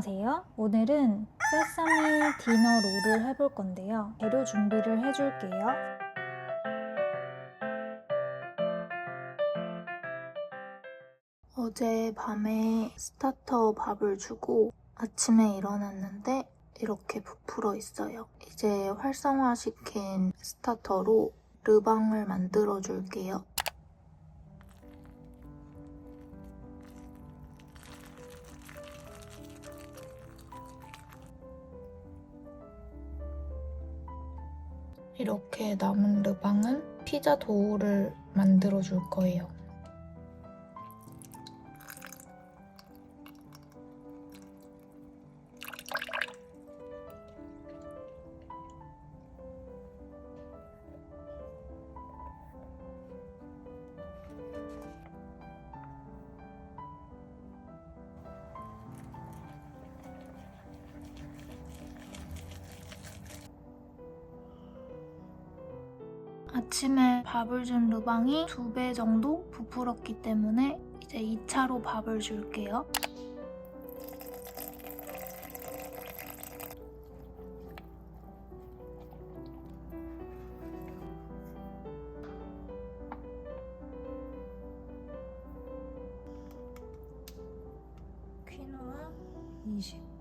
안녕하세요. 오늘은 세사미 디너 롤을 해볼 건데요. 재료 준비를 해줄게요. 어제 밤에 스타터 밥을 주고 아침에 일어났는데 이렇게 부풀어 있어요. 이제 활성화시킨 스타터로 르방을 만들어 줄게요. 이렇게 남은 르방은 피자 도우를 만들어 줄 거예요. 아침에 밥을 준 르방이 2배 정도 부풀었기 때문에 이제 2차로 밥을 줄게요. 퀴노아 20.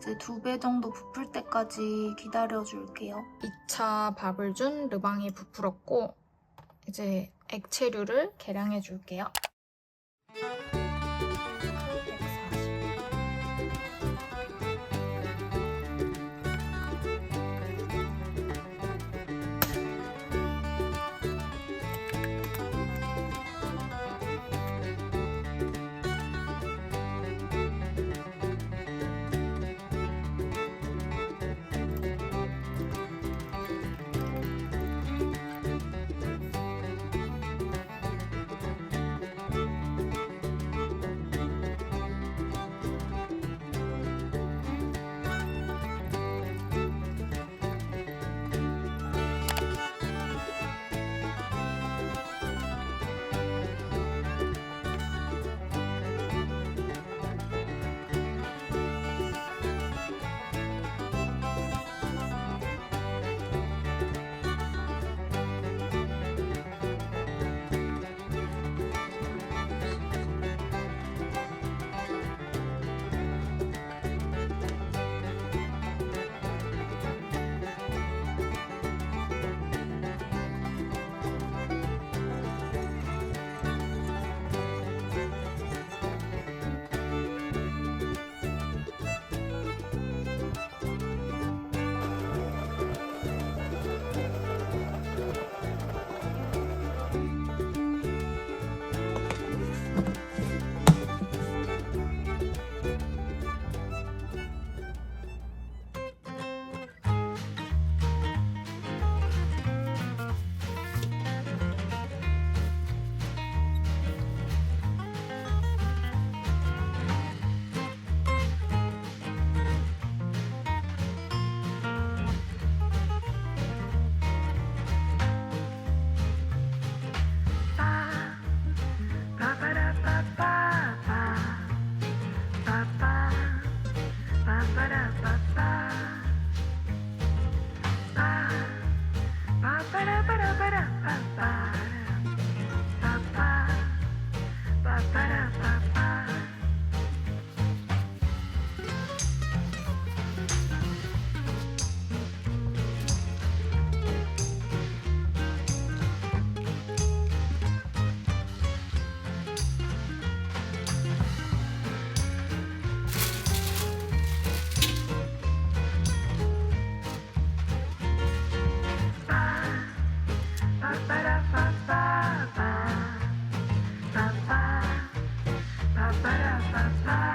이제 2배 정도 부풀 때까지 기다려줄게요. 2차 밥을 준 르방이 부풀었고 이제 액체류를 계량해줄게요. 140. Ba-ba-da-ba-ba.